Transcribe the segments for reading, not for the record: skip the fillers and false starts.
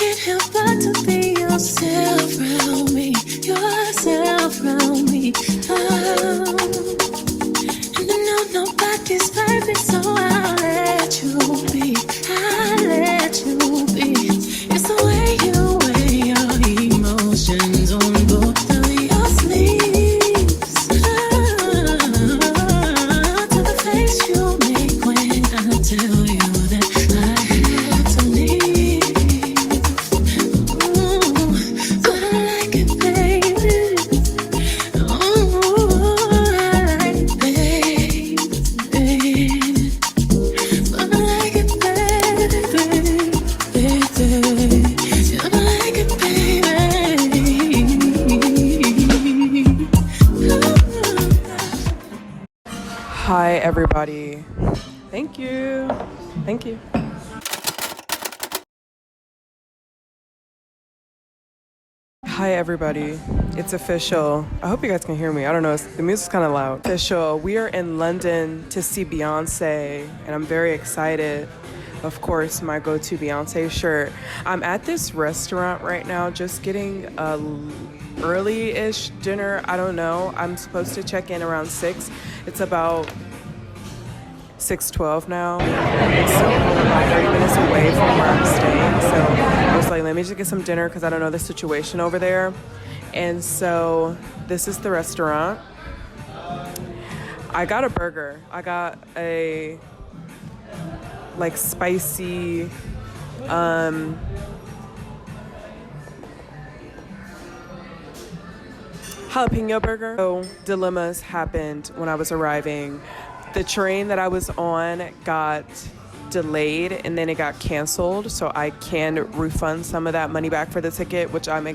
can't help but to be yourself around me, yourself around me. Oh. And I know nobody's perfect, so I'll let you be. I'll let you be. It's the way you weigh your emotions on both of your sleeves. To the face you make when I tell you that I have to leave. But I like it, baby. I like it, baby. But I like it, baby. I like it, baby. Hi, everybody. Thank you. Thank you. Hi, everybody. It's official. I hope you guys can hear me. I don't know. The music's kind of loud. Official. We are in London to see Beyonce, and I'm very excited. Of course, my go-to Beyonce shirt. I'm at this restaurant right now, just getting a early-ish dinner. I don't know. I'm supposed to check in around 6. It's about 6:12 now. It's so cold, about 30 minutes away from where I'm staying. So I was like, let me just get some dinner because I don't know the situation over there. And so this is the restaurant. I got a burger. I got a like spicy jalapeno burger. So dilemmas happened when I was arriving. The train that I was on got delayed and then it got canceled, so I can refund some of that money back for the ticket, which I'm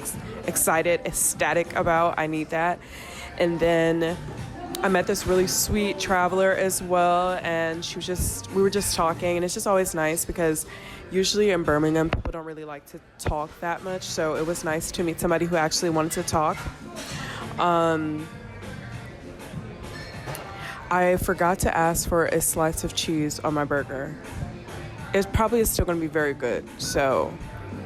ecstatic about. I need that. And then I met this really sweet traveler as well, and we were just talking, and it's just always nice because usually in Birmingham people don't really like to talk that much, so it was nice to meet somebody who actually wanted to talk. I forgot to ask for a slice of cheese on my burger. It probably is still going to be very good,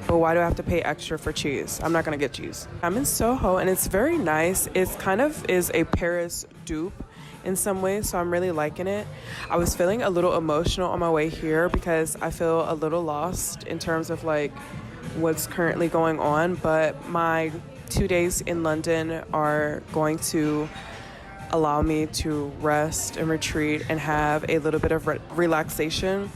but why do I have to pay extra for cheese? I'm not going to get cheese. I'm in Soho, and it's very nice. It kind of is a Paris dupe in some ways, so I'm really liking it. I was feeling a little emotional on my way here because I feel a little lost in terms of like what's currently going on, but my 2 days in London are going to allow me to rest and retreat and have a little bit of relaxation.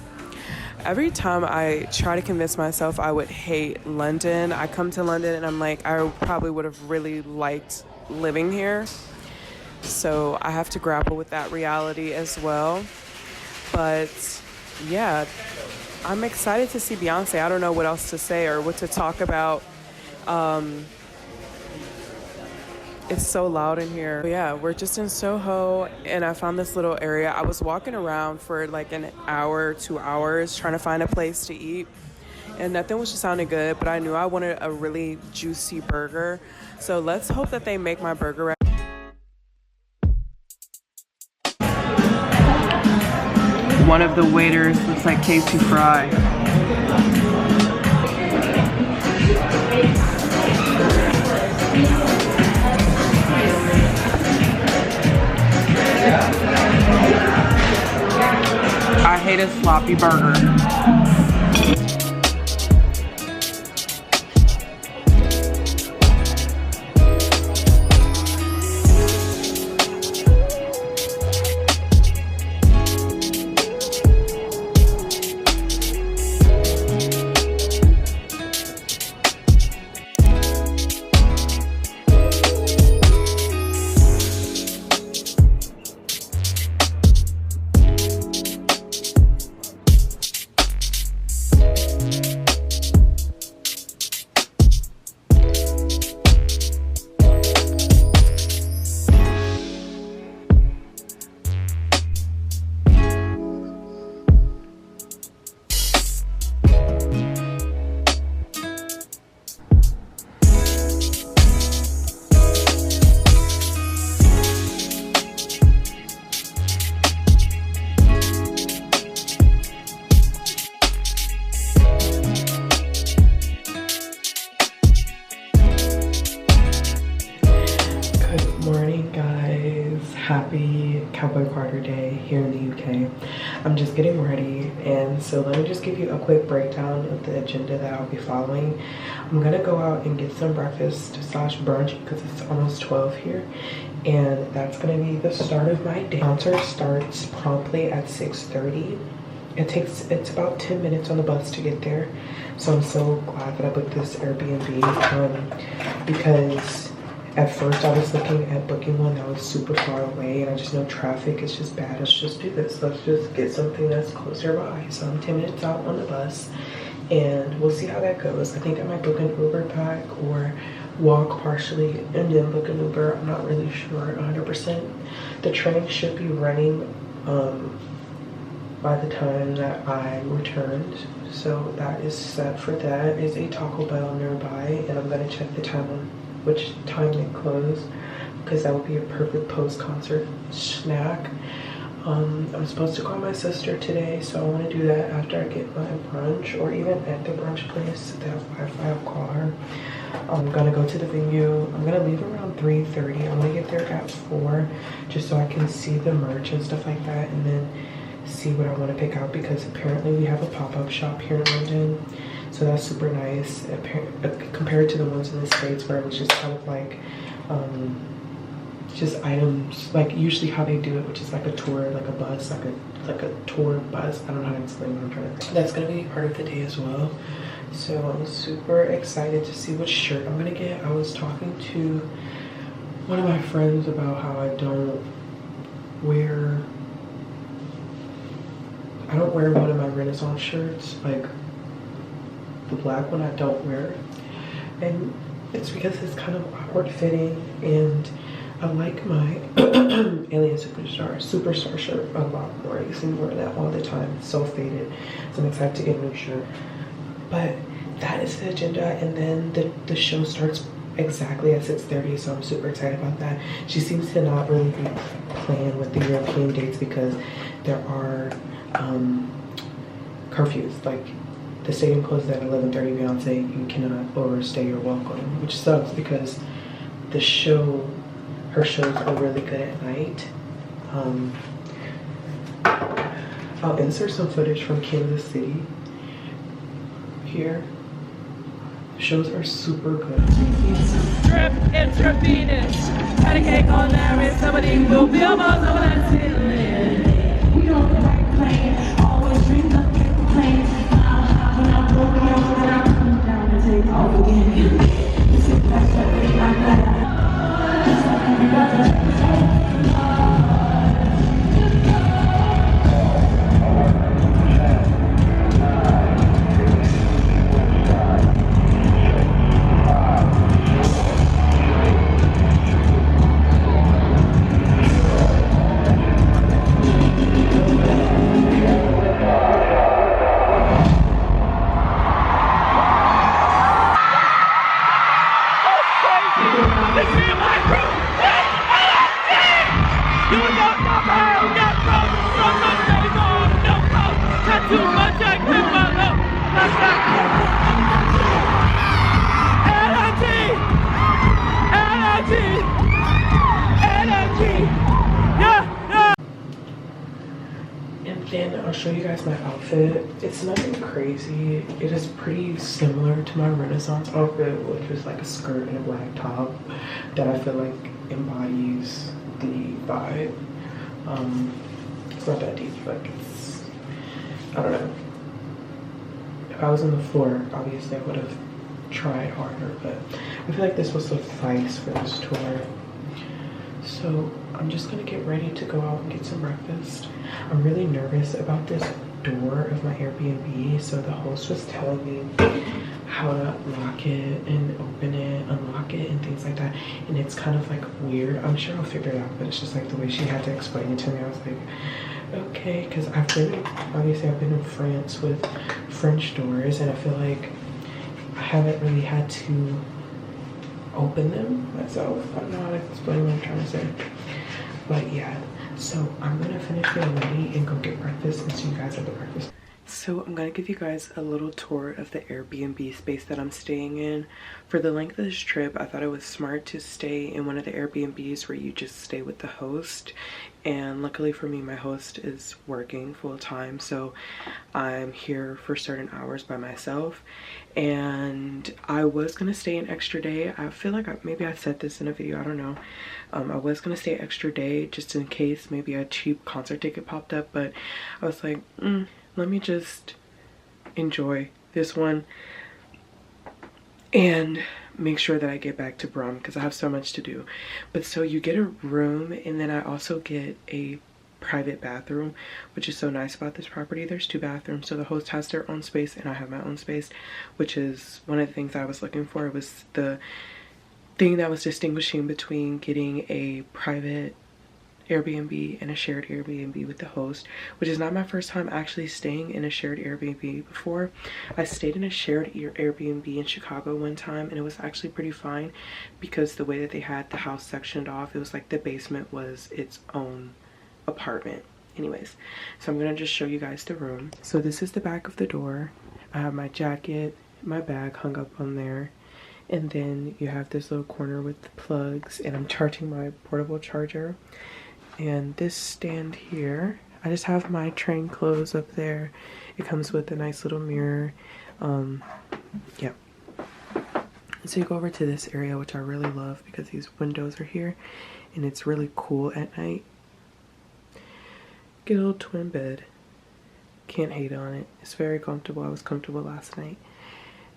Every time I try to convince myself I would hate London, I come to London and I'm like, I probably would have really liked living here. So I have to grapple with that reality as well. But yeah, I'm excited to see Beyonce. I don't know what else to say or what to talk about. It's so loud in here. But yeah, we're just in Soho, and I found this little area. I was walking around for like an hour, 2 hours, trying to find a place to eat, and nothing was just sounding good, but I knew I wanted a really juicy burger. So let's hope that they make my burger right. One of the waiters looks like Casey Fry. I hate a sloppy burger. currently Cowboy Carter Day here in the UK. I'm just getting ready, and so let me just give you a quick breakdown of the agenda that I'll be following. I'm gonna go out and get some breakfast / brunch because it's almost 12 here, and that's gonna be the start of my day. Concert starts promptly at 6:30. It's about 10 minutes on the bus to get there, so I'm so glad that I booked this Airbnb because at first I was looking at booking one that was super far away, and I just know traffic is just bad. Let's just do this. Let's just get something that's closer by. So I'm 10 minutes out on the bus, and we'll see how that goes. I think I might book an Uber back or walk partially and then book an Uber. I'm not really sure 100%. The train should be running by the time that I returned, so that is set for that. Is a Taco Bell nearby, and I'm gonna check the time on which time they close because that would be a perfect post-concert snack. I'm supposed to call my sister today, so I want to do that after I get my brunch, or even at the brunch place. If they have Wi-Fi, I'll call her. I'm gonna go to the venue. I'm gonna leave around 3:30. I'm gonna get there at 4 just so I can see the merch and stuff like that, and then see what I want to pick out, because apparently we have a pop-up shop here in London, so that's super nice compared to the ones in the States where it was just kind of like just items like usually how they do it, which is like a tour, like a bus, like a tour bus. I don't know how to explain what I'm trying to say. That's gonna be part of the day as well, so I'm super excited to see what shirt I'm gonna get. I was talking to one of my friends about how I don't wear one of my Renaissance shirts, like the black one I don't wear, and it's because it's kind of awkward fitting, and I like my Alien Superstar shirt a lot more. I used to wear that all the time. It's so faded, so I'm excited to get a new shirt. But that is the agenda, and then the show starts exactly at 6:30, so I'm super excited about that. She seems to not really be playing with the European dates because there are curfews. Like the stadium closes at 11:30. Beyonce, you cannot overstay your welcome, which sucks because her shows are really good at night. I'll insert some footage from Kansas City here. The shows are super good. Drip intravenous, got a cake on there, and somebody will build most of that ceiling. We don't like playing, always dream nothing complain. When I'm broken, then I come down and take off again. Sit back, like that. Just like everybody. Then I'll show you guys my outfit. It's nothing crazy. It is pretty similar to my Renaissance outfit, which was like a skirt and a black top that I feel like embodies the vibe. It's not that deep, like it's, I don't know. If I was on the floor, obviously I would have tried harder, but I feel like this will suffice for this tour. So I'm just gonna get ready to go out and get some breakfast. I'm really nervous about this door of my Airbnb. So the host was telling me how to lock it and open it, unlock it, and things like that. And it's kind of like weird. I'm sure I'll figure it out, but it's just like the way she had to explain it to me. I was like, okay, because obviously I've been in France with French doors, and I feel like I haven't really had to open them myself. I don't know how to explain what I'm trying to say, but yeah. So I'm gonna finish getting ready and go get breakfast and see you guys at the breakfast. So I'm gonna give you guys a little tour of the Airbnb space that I'm staying in. For the length of this trip, I thought it was smart to stay in one of the Airbnbs where you just stay with the host. And luckily for me, my host is working full time, so I'm here for certain hours by myself. And I was gonna stay an extra day. I feel like maybe I said this in a video, I don't know. I was gonna stay an extra day just in case maybe a cheap concert ticket popped up, but I was like, let me just enjoy this one and make sure that I get back to Brum because I have so much to do. But so you get a room, and then I also get a private bathroom, which is so nice about this property. There's 2 bathrooms, so the host has their own space and I have my own space, which is one of the things I was looking for. It was the thing that was distinguishing between getting a private Airbnb and a shared Airbnb with the host, which is not my first time actually staying in a shared Airbnb before. I stayed in a shared Airbnb in Chicago one time, and it was actually pretty fine because the way that they had the house sectioned off, it was like the basement was its own apartment. Anyways, so I'm gonna just show you guys the room. So this is the back of the door. I have my jacket, my bag hung up on there, and then you have this little corner with the plugs, and I'm charging my portable charger. And this stand here, I just have my train clothes up there. It comes with a nice little mirror. Yeah. So you go over to this area, which I really love because these windows are here and it's really cool at night. Get a little twin bed. Can't hate on it. It's very comfortable. I was comfortable last night.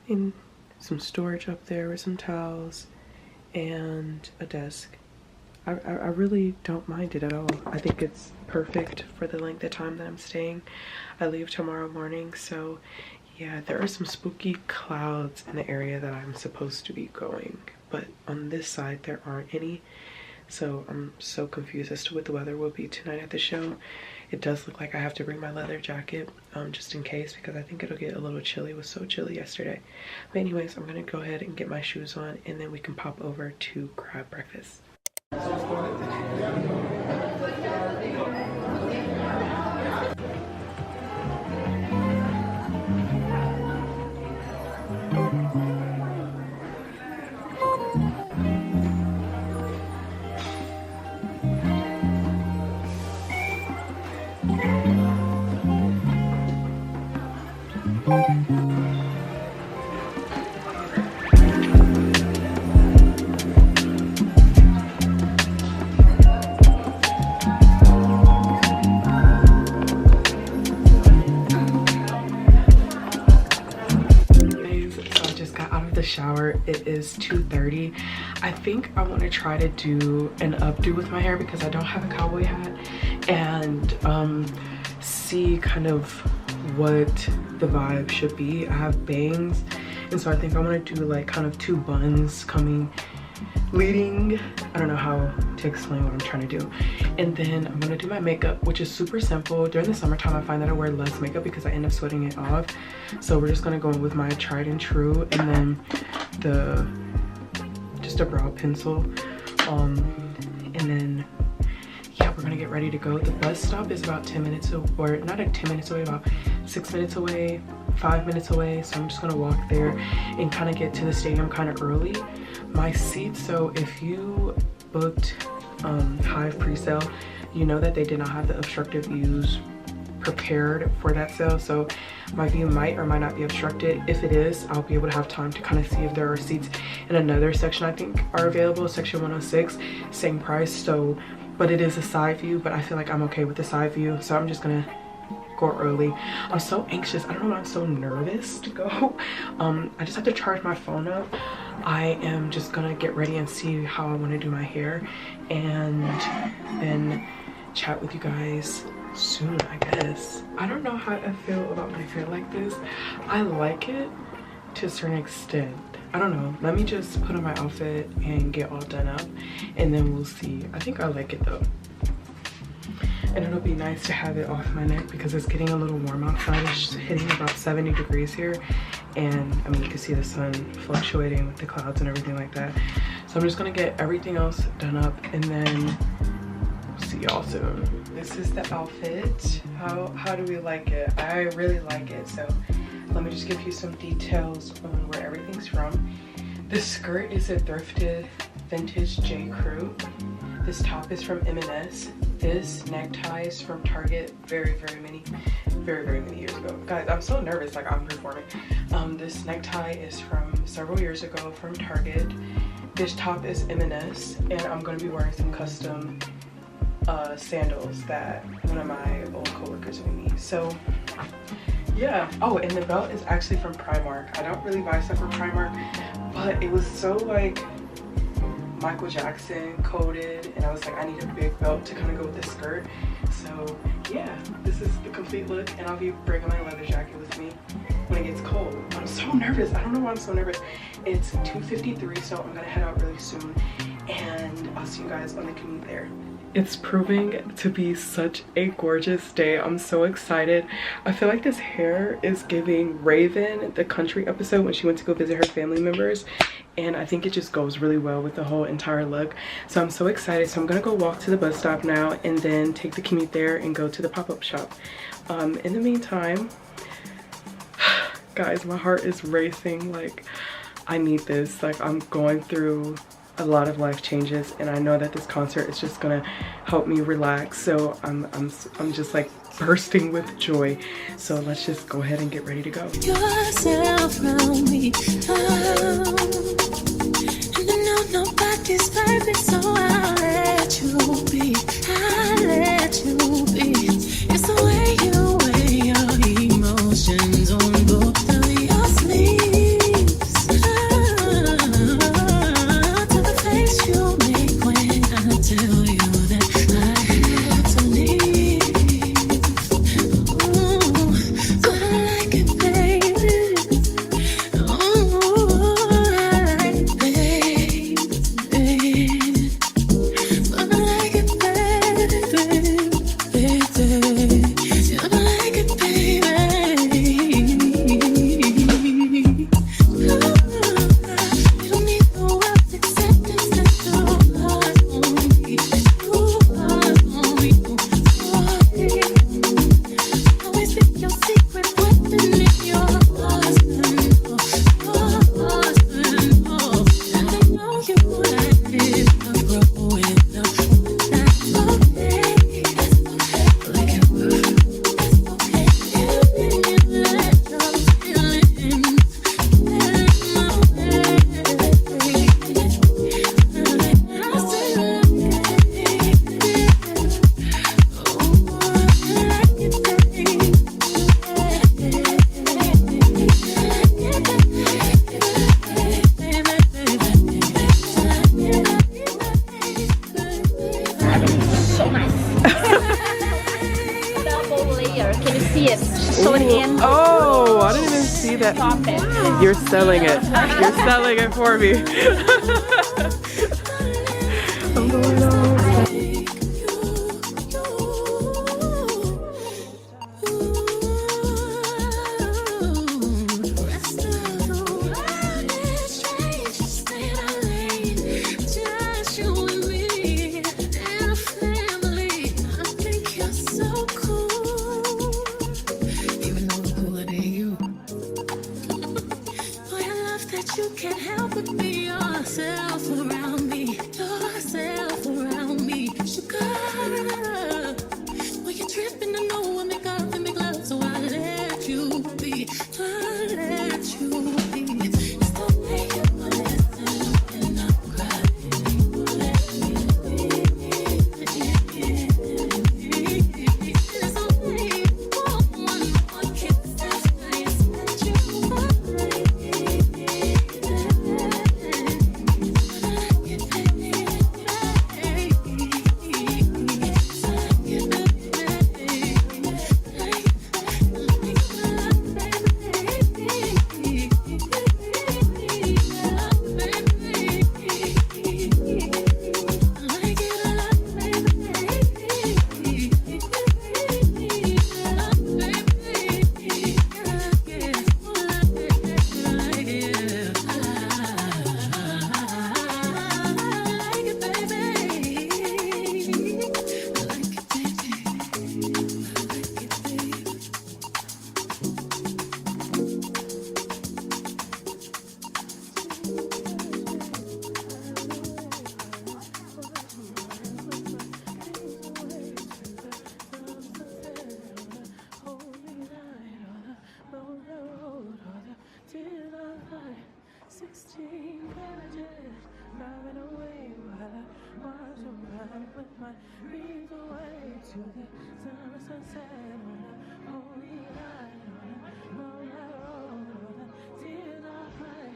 And some storage up there with some towels and a desk. I really don't mind it at all. I think it's perfect for the length of time that I'm staying. I leave tomorrow morning, so yeah, there are some spooky clouds in the area that I'm supposed to be going, but on this side there aren't any, so I'm so confused as to what the weather will be tonight at the show. It does look like I have to bring my leather jacket just in case, because I think it'll get a little chilly. It was so chilly yesterday. But anyways, I'm gonna go ahead and get my shoes on, and then we can pop over to grab breakfast. Shower. It is 2:30. I think I want to try to do an updo with my hair because I don't have a cowboy hat, and see kind of what the vibe should be. I have bangs, and so I think I want to do like kind of 2 buns leading. I don't know how to explain what I'm trying to do. And then I'm gonna do my makeup, which is super simple. During the summertime I find that I wear less makeup because I end up sweating it off, so we're just gonna go in with my tried and true, and then just a brow pencil, and then yeah, we're gonna get ready to go. The bus stop is about 10 minutes, or not at 10 minutes away, about 6 minutes away, 5 minutes away. So I'm just gonna walk there and kind of get to the stadium kind of early. My seats, so if you booked Hive pre-sale, you know that they did not have the obstructive views prepared for that sale, so my view might or might not be obstructed. If it is, I'll be able to have time to kind of see if there are seats in another section I think are available, section 106, same price. So, but it is a side view, but I feel like I'm okay with the side view, so I'm just gonna go early. I'm so anxious. I don't know why I'm so nervous to go. I just have to charge my phone up. I am just gonna get ready and see how I want to do my hair, and then chat with you guys soon, I guess. I don't know how I feel about my hair like this. I like it to a certain extent. I don't know. Let me just put on my outfit and get all done up, and then we'll see. I think I like it though. And it'll be nice to have it off my neck because it's getting a little warm outside. It's hitting about 70 degrees here, and I mean, you can see the sun fluctuating with the clouds and everything like that. So I'm just gonna get everything else done up, and then see y'all soon. This is the outfit. How do we like it? I really like it. So let me just give you some details on where everything's from. This skirt is a thrifted vintage J. Crew. This top is from M&S. this necktie is from Target very many years ago. Guys, I'm so nervous like I'm performing. This necktie is from several years ago from Target. This top is M&S, and I'm gonna be wearing some custom sandals that one of my old coworkers made me. So yeah. Oh, and the belt is actually from Primark. I don't really buy stuff from Primark, but it was so like Michael Jackson coded, and I was like, I need a big belt to kind of go with this skirt. So yeah, this is the complete look, and I'll be bringing my leather jacket with me when it gets cold. I'm so nervous. I don't know why I'm so nervous. It's 2:53, so I'm gonna head out really soon, and I'll see you guys on the commute there. It's proving to be such a gorgeous day. I'm so excited. I feel like this hair is giving Raven, the country episode, when she went to go visit her family members, and I think it just goes really well with the whole entire look. So I'm so excited. So I'm gonna go walk to the bus stop now and then take the commute there and go to the pop-up shop. In the meantime, guys, my heart is racing. Like, I need this. Like, I'm going through a lot of life changes, and I know that this concert is just gonna help me relax. So I'm just like bursting with joy. So let's just go ahead and get ready to go. Yourself around me, and I know nobody's perfect, so I'll let you be. I'll let you be. It's the way you weigh your emotions on both of your sleeves. To the face you make when I tell you that I had to leave. But I like it, baby. I like it, baby. But I like it, baby. I like it, baby. You don't need the world's acceptance to do love on me. Do love on me. Always be your secret weapon if you're husband. And I know you like it. I'm growing up. That's okay. Like it works. You let your feelings get my way. I say So nice. Double layer. Can you see it? So again. Oh, I didn't even see that. Stop it. You're selling it. You're selling it for me. I'm going on. Just you and me and a family. I think you're so cool, even though I'm cooler than you. Boy, I love that you can't help but be yourself around me. Yourself around me, sugar. When you're tripping, I know I make up and make love, so I let you be. I let you be. It's the way you listen when I'm crying. Let me be. It's the way you want one more kiss. That's nice that you want. 16 pages, driving away while I was riding with my dreams away to the summer sunset on a holy night on a road where the tears I cried.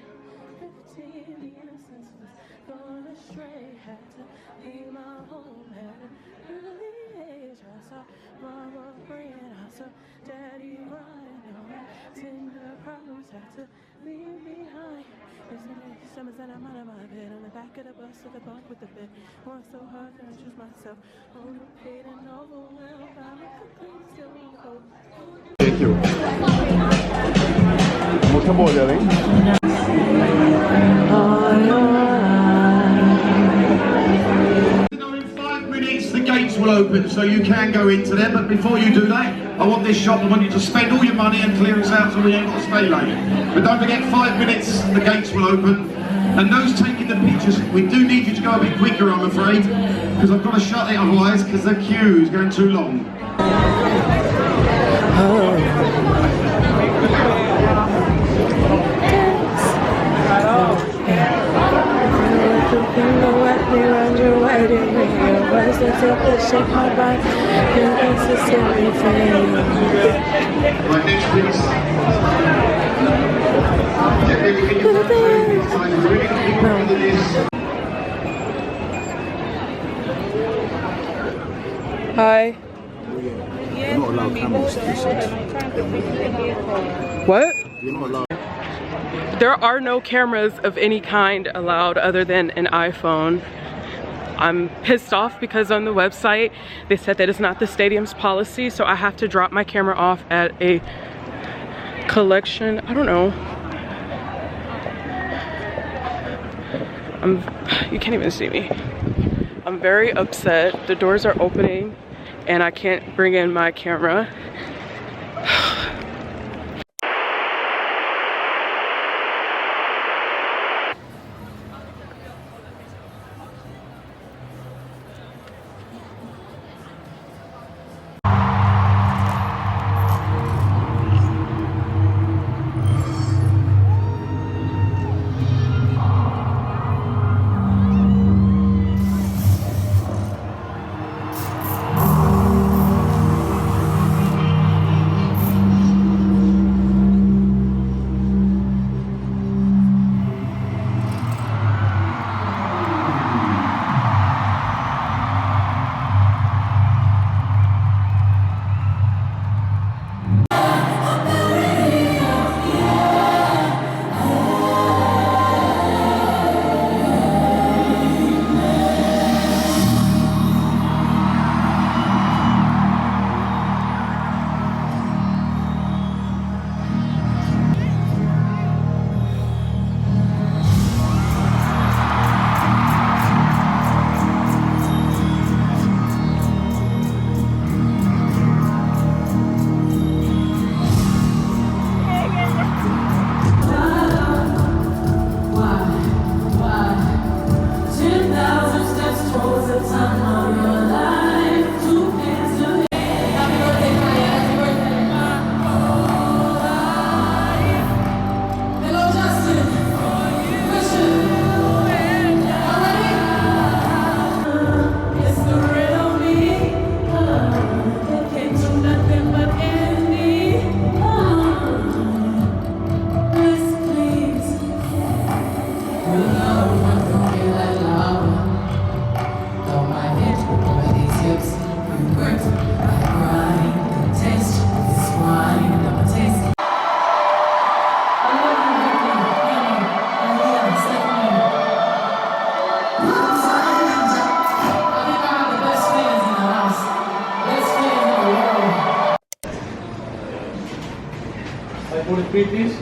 15, the innocence was going astray. Had to leave my home at an early age. I saw mama praying, I saw daddy crying. Tender problems had to leave behind. There's so many summers that I'm out of my bed. On the back of the bus to the bunk with the bed. Want so hard to choose myself. Overpaid and overwhelmed. I'm a complete still in hope. Thank you. Mucha bolla, ¿ven? In 5 minutes the gates will open, so you can go into them, but before you do that, I want this shop, I want you to spend all your money and clear us out so we ain't got to stay late. But don't forget, 5 minutes the gates will open, and those taking the pictures, we do need you to go a bit quicker, I'm afraid, because I've got to shut it otherwise, because the queue is going too long. Right, next please. Get ready, can you work inside? We're really going to do this. Hi. You're not allowed cameras inside. What? You're not allowed. There are no cameras of any kind allowed other than an iPhone. I'm pissed off because on the website they said that it's not the stadium's policy, so I have to drop my camera off at a collection. I don't know. You can't even see me. I'm very upset. The doors are opening and I can't bring in my camera. Please.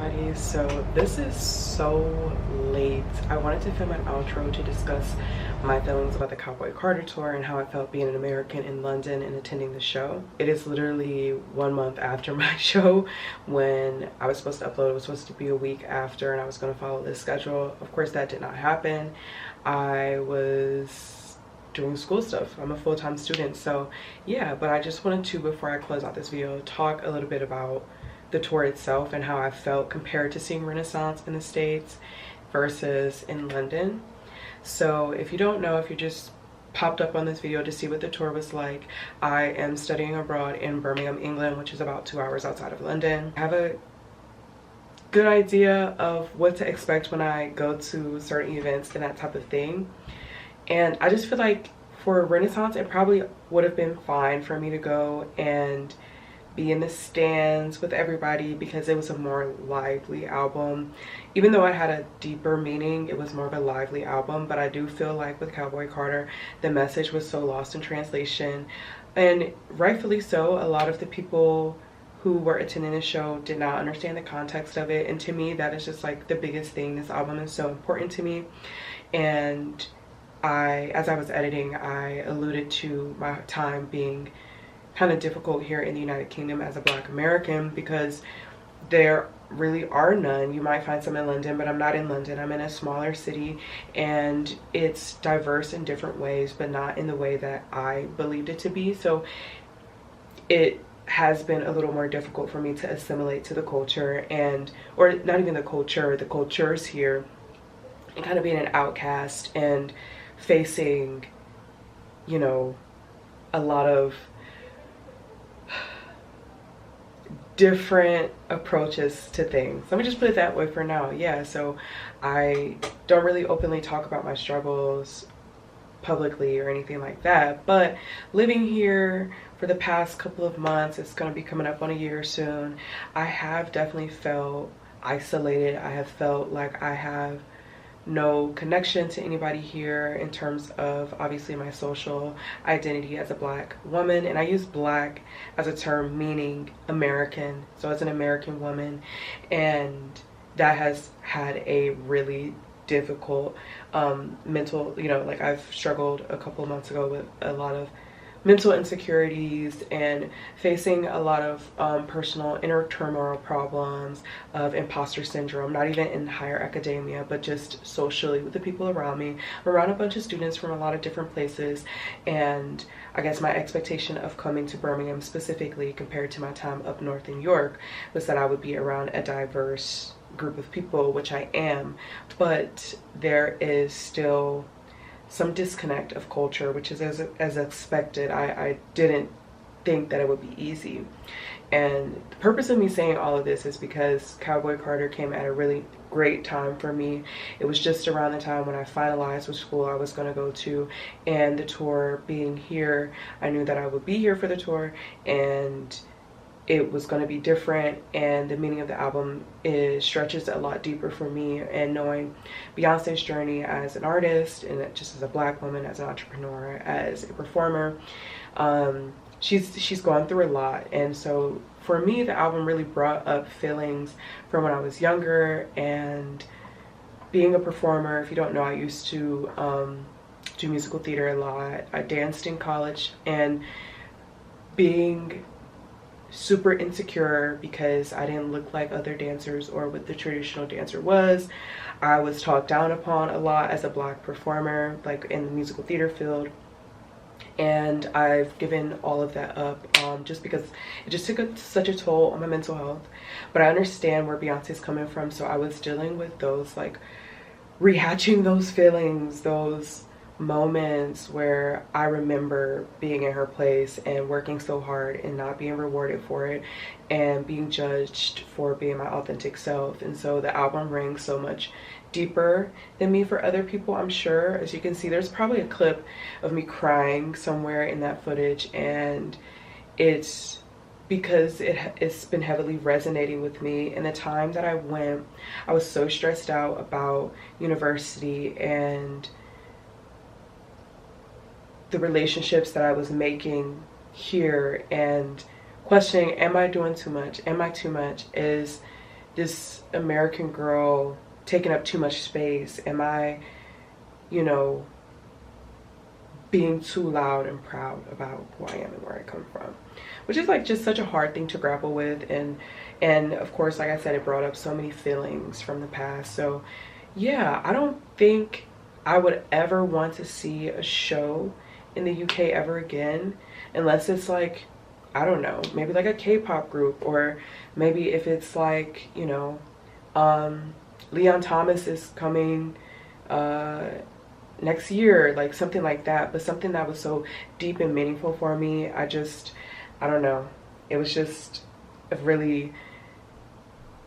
everybody. So this is so late. I wanted to film an outro to discuss my feelings about the Cowboy Carter tour and how I felt being an American in London and attending the show. It is literally 1 month after my show when I was supposed to upload. It was supposed to be a week after and I was going to follow this schedule. Of course that did not happen. I was doing school stuff. I'm a full-time student, so yeah. But I just wanted to, before I close out this video, talk a little bit about the tour itself and how I felt compared to seeing Renaissance in the States versus in London. So if you don't know, if you just popped up on this video to see what the tour was like, I am studying abroad in Birmingham, England, which is about 2 hours outside of London. I have a good idea of what to expect when I go to certain events and that type of thing. And I just feel like for Renaissance, it probably would have been fine for me to go and be in the stands with everybody because it was a more lively album. Even though it had a deeper meaning, it was more of a lively album. But I do feel like with Cowboy Carter, the message was so lost in translation. And rightfully so, a lot of the people who were attending the show did not understand the context of it. And to me, that is just like the biggest thing. This album is so important to me. And as I was editing, I alluded to my time being kind of difficult here in the United Kingdom as a Black American because there really are none. You might find some in London, but I'm not in London. I'm in a smaller city and it's diverse in different ways, but not in the way that I believed it to be. So it has been a little more difficult for me to assimilate to the culture or not even the culture, the cultures here, and kind of being an outcast and facing, you know, a lot of different approaches to things. Let me just put it that way for now. Yeah, so I don't really openly talk about my struggles publicly or anything like that, but living here for the past couple of months, it's going to be coming up on a year soon, I have definitely felt isolated. I have felt like I have no connection to anybody here in terms of obviously my social identity as a Black woman. And I use Black as a term meaning American, so as an American woman, and that has had a really difficult mental, you know, like I've struggled a couple of months ago with a lot of mental insecurities and facing a lot of personal inner turmoil problems of imposter syndrome, not even in higher academia, but just socially with the people around me. I'm around a bunch of students from a lot of different places, and I guess my expectation of coming to Birmingham specifically compared to my time up north in York was that I would be around a diverse group of people, which I am, but there is still some disconnect of culture, which is as expected. I didn't think that it would be easy. And the purpose of me saying all of this is because Cowboy Carter came at a really great time for me. It was just around the time when I finalized which school I was going to go to, and the tour being here, I knew that I would be here for the tour and it was going to be different, and the meaning of the album stretches a lot deeper for me. And knowing Beyonce's journey as an artist and just as a Black woman, as an entrepreneur, as a performer, she's gone through a lot. And so for me, the album really brought up feelings from when I was younger. And being a performer, if you don't know, I used to do musical theater a lot. I danced in college, and being super insecure because I didn't look like other dancers or what the traditional dancer was. I was talked down upon a lot as a Black performer, like in the musical theater field. And I've given all of that up just because it just took such a toll on my mental health. But I understand where Beyonce's coming from, so I was dealing with those, like rehatching those feelings, those moments where I remember being in her place and working so hard and not being rewarded for it and being judged for being my authentic self. And so the album rings so much deeper than me for other people, I'm sure. As you can see, there's probably a clip of me crying somewhere in that footage, and it's because it's been heavily resonating with me. And the time that I went, I was so stressed out about university and the relationships that I was making here, and questioning, am I doing too much? Am I too much? Is this American girl taking up too much space? Am I, you know, being too loud and proud about who I am and where I come from? Which is like just such a hard thing to grapple with. And of course, like I said, it brought up so many feelings from the past. So yeah, I don't think I would ever want to see a show in the UK ever again, unless it's like, I don't know, maybe like a K-pop group, or maybe if it's like, you know, Leon Thomas is coming next year, like something like that. But something that was so deep and meaningful for me, I don't know, it was just a really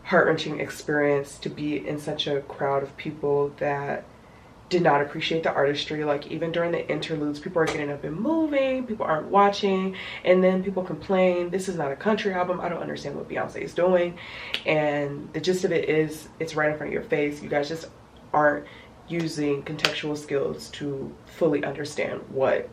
heart-wrenching experience to be in such a crowd of people that did not appreciate the artistry. Like even during the interludes, people are getting up and moving, people aren't watching, and then people complain, this is not a country album, I don't understand what Beyonce is doing. And the gist of it is, it's right in front of your face. You guys just aren't using contextual skills to fully understand what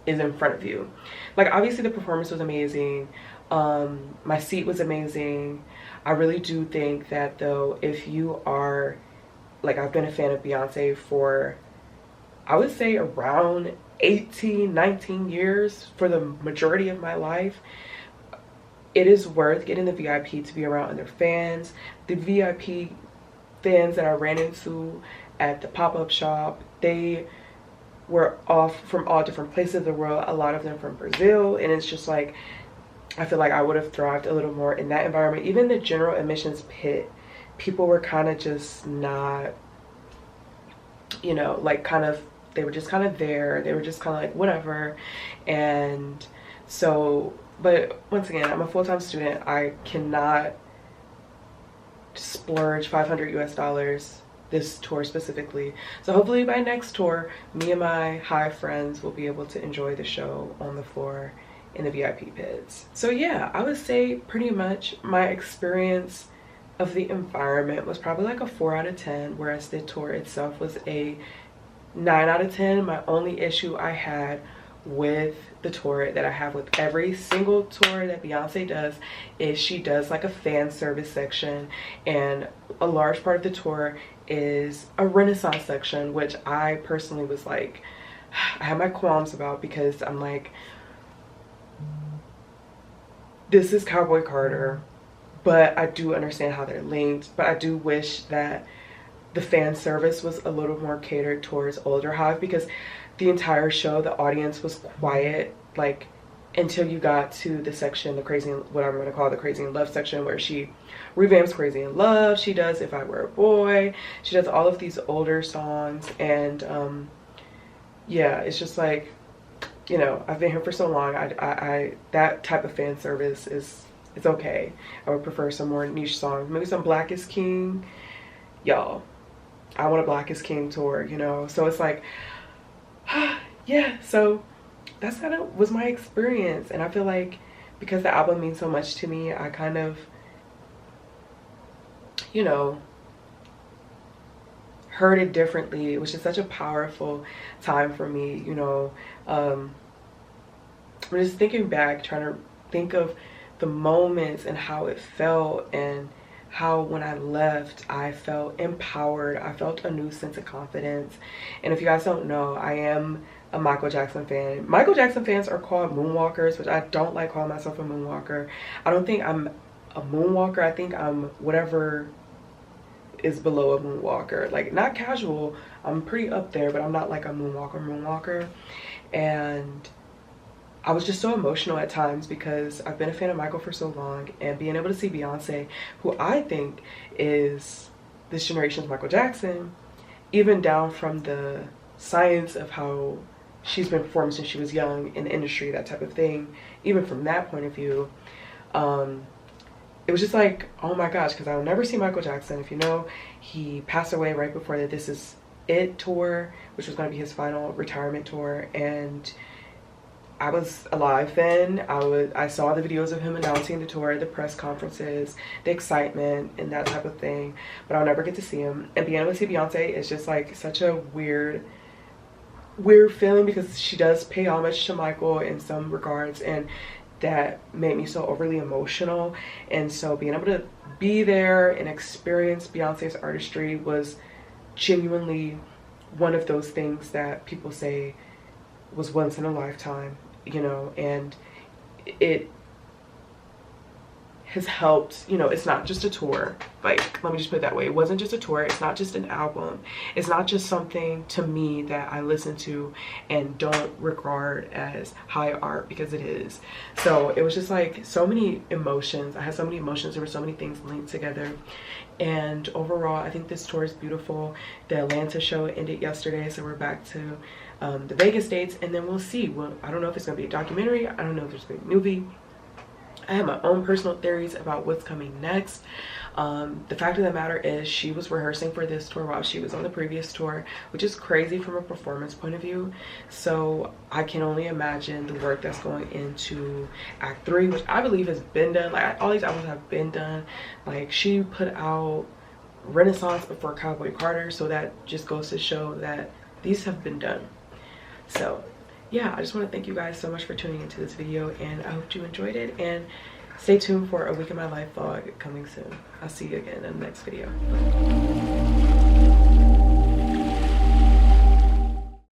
is in front of you. Like obviously the performance was amazing, my seat was amazing. I really do think that though, if you are, like, I've been a fan of Beyonce for, I would say around 18, 19 years, for the majority of my life, it is worth getting the VIP to be around other fans. The VIP fans that I ran into at the pop-up shop, they were off from all different places of the world, a lot of them from Brazil, and it's just like, I feel like I would have thrived a little more in that environment. Even the general admissions pit, people were kind of just not, you know, like kind of, they were just kind of there. They were just kind of like, whatever. And so, but once again, I'm a full-time student. I cannot splurge $500 this tour specifically. So hopefully by next tour, me and my high friends will be able to enjoy the show on the floor in the VIP pits. So yeah, I would say pretty much my experience of the environment was probably like a 4 out of 10, whereas the tour itself was a 9 out of 10. My only issue I had with the tour, that I have with every single tour that Beyonce does, is she does like a fan service section, and a large part of the tour is a Renaissance section, which I personally was like, I had my qualms about, because I'm like, this is Cowboy Carter, but I do understand how they're linked. But I do wish that the fan service was a little more catered towards older Hive, because the entire show, the audience was quiet, like until you got to the section, the Crazy, what I'm going to call the Crazy in Love section, where she revamps Crazy in Love. She does If I Were a Boy. She does all of these older songs. And yeah, it's just like, you know, I've been here for so long. I that type of fan service is, it's okay. I would prefer some more niche songs, maybe some Black is King. Y'all, I want a Black is King tour, you know? So it's like, yeah, so that's kind of was my experience. And I feel like because the album means so much to me, I kind of, you know, heard it differently, which is such a powerful time for me, you know. I'm just thinking back, trying to think of the moments and how it felt, and how when I left, I felt empowered. I felt a new sense of confidence. And if you guys don't know, I am a Michael Jackson fan. Michael Jackson fans are called moonwalkers, which I don't like calling myself a moonwalker. I don't think I'm a moonwalker. I think I'm whatever is below a moonwalker. Like, not casual, I'm pretty up there, but I'm not like a moonwalker. And I was just so emotional at times, because I've been a fan of Michael for so long, and being able to see Beyonce, who I think is this generation's Michael Jackson, even down from the science of how she's been performing since she was young in the industry, that type of thing, even from that point of view, it was just like, oh my gosh, because I will never see Michael Jackson. If you know, he passed away right before the This Is It tour, which was going to be his final retirement tour, and I was alive then. I saw the videos of him announcing the tour, the press conferences, the excitement, and that type of thing, but I'll never get to see him. And being able to see Beyonce is just like such a weird feeling, because she does pay homage to Michael in some regards, and that made me so overly emotional. And so being able to be there and experience Beyonce's artistry was genuinely one of those things that people say was once in a lifetime, you know, and it has helped, you know, it's not just a tour. Like, let me just put it that way. It wasn't just a tour. It's not just an album. It's not just something to me that I listen to and don't regard as high art, because it is. So it was just like so many emotions. I had so many emotions. There were so many things linked together. And overall, I think this tour is beautiful. The Atlanta show ended yesterday, so we're back to the Vegas dates, and then we'll see. Well, I don't know if it's gonna be a documentary. I don't know if there's gonna be a movie. I have my own personal theories about what's coming next. The fact of the matter is, she was rehearsing for this tour while she was on the previous tour, which is crazy from a performance point of view. So I can only imagine the work that's going into Act 3, which I believe has been done. Like, all these albums have been done. Like, she put out Renaissance before Cowboy Carter, so that just goes to show that these have been done. So yeah, I just want to thank you guys so much for tuning into this video, and I hope you enjoyed it, and stay tuned for a week in my life vlog coming soon. I'll see you again in the next video.